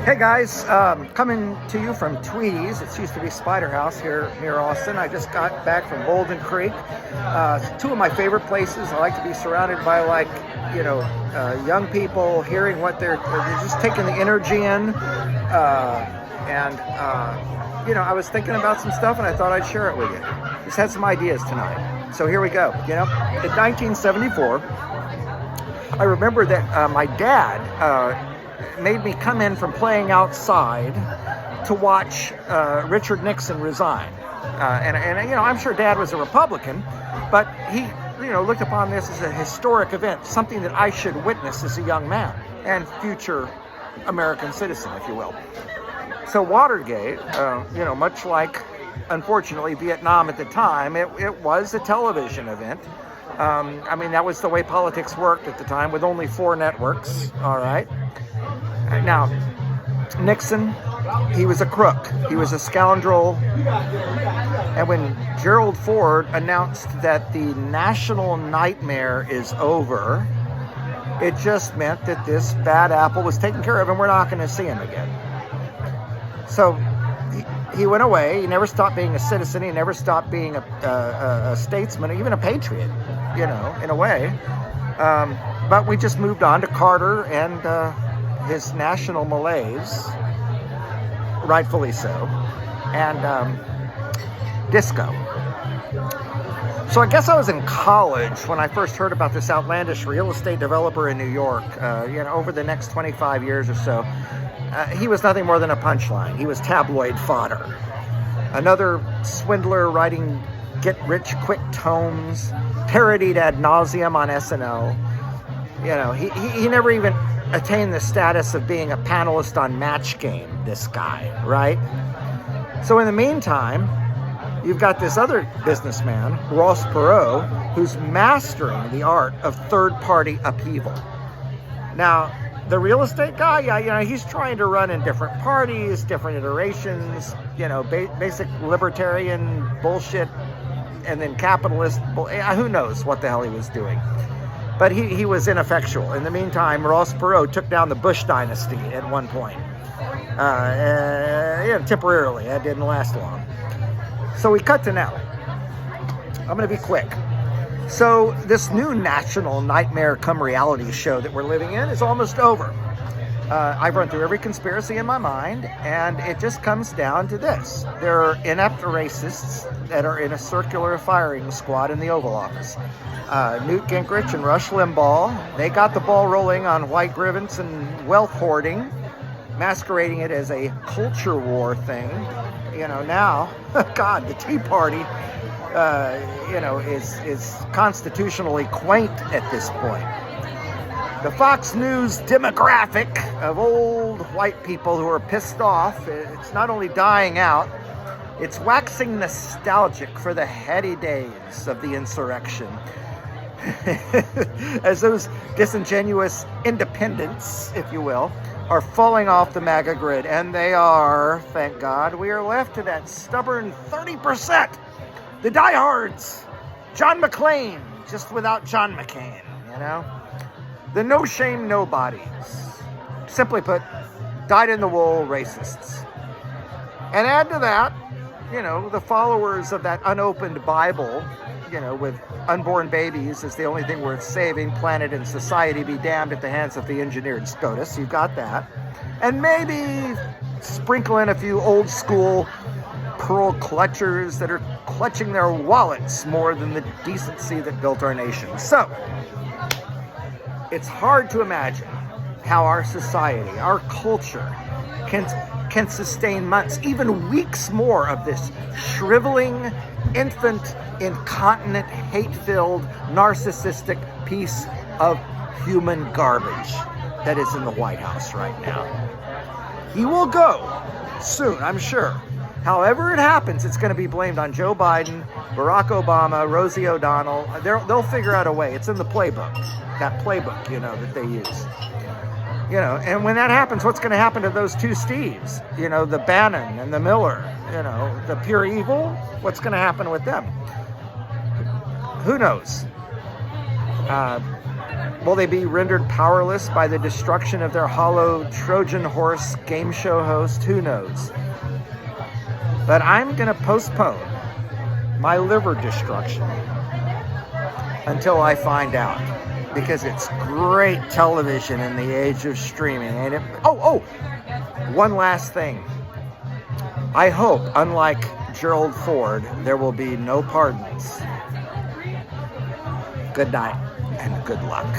Hey guys, coming to you from Tweedy's. It used to be Spider House here near Austin. I just got back from Bolden Creek. Two of my favorite places. I like to be surrounded by young people, hearing what they're just taking the energy in. I was thinking about some stuff and I thought I'd share it with you. Just had some ideas tonight. So here we go. In 1974, I remember that my dad made me come in from playing outside to watch Richard Nixon resign. I'm sure Dad was a Republican, but he, looked upon this as a historic event, something that I should witness as a young man and future American citizen, if you will. So Watergate, much like, unfortunately, Vietnam at the time, it was a television event. That was the way politics worked at the time, with only 4 networks, all right? Now, Nixon, he was a crook. He was a scoundrel. And when Gerald Ford announced that the national nightmare is over, it just meant that this bad apple was taken care of and we're not going to see him again. So he went away. He never stopped being a citizen. He never stopped being a statesman, even a patriot, in a way. But we just moved on to Carter and his national malaise, rightfully so, and disco. So I guess I was in college when I first heard about this outlandish real estate developer in New York. Over the next 25 years or so, he was nothing more than a punchline. He was tabloid fodder. Another swindler writing get-rich-quick tomes, parodied ad nauseum on SNL. He never even attained the status of being a panelist on Match Game, this guy, right? So in the meantime, you've got this other businessman, Ross Perot, who's mastering the art of third-party upheaval. Now, the real estate guy, he's trying to run in different parties, different iterations, basic libertarian bullshit, and then capitalist, who knows what the hell he was doing. But he was ineffectual. In the meantime, Ross Perot took down the Bush dynasty at one point. Temporarily. That didn't last long. So we cut to now. I'm going to be quick. So this new national nightmare come reality show that we're living in is almost over. I've run through every conspiracy in my mind, and it just comes down to this. There are inept racists that are in a circular firing squad in the Oval Office. Newt Gingrich and Rush Limbaugh, they got the ball rolling on white grievance and wealth hoarding, masquerading it as a culture war thing. Now, God, the Tea Party, is constitutionally quaint at this point. The Fox News demographic of old white people who are pissed off, it's not only dying out, it's waxing nostalgic for the heady days of the insurrection. As those disingenuous independents, if you will, are falling off the MAGA grid, and they are, thank God, we are left to that stubborn 30%, the diehards, John McClane, just without John McCain, the no-shame nobodies, simply put, dyed-in-the-wool racists. And add to that, the followers of that unopened Bible, with unborn babies is the only thing worth saving, planet and society be damned at the hands of the engineered SCOTUS. You've got that. And maybe sprinkle in a few old school pearl clutchers that are clutching their wallets more than the decency that built our nation. So, it's hard to imagine how our society, our culture, can sustain months, even weeks more of this shriveling, infant, incontinent, hate-filled, narcissistic piece of human garbage that is in the White House right now. He will go soon, I'm sure. However it happens, it's going to be blamed on Joe Biden, Barack Obama, Rosie O'Donnell. They'll figure out a way. It's in the playbook, that playbook, that they use. And when that happens, what's going to happen to those two Steves? The Bannon and the Miller, the pure evil? What's going to happen with them? Who knows? Will they be rendered powerless by the destruction of their hollow Trojan horse game show host? Who knows? But I'm going to postpone my liver destruction until I find out, because it's great television in the age of streaming. And it, one last thing. I hope, unlike Gerald Ford, there will be no pardons. Good night and good luck.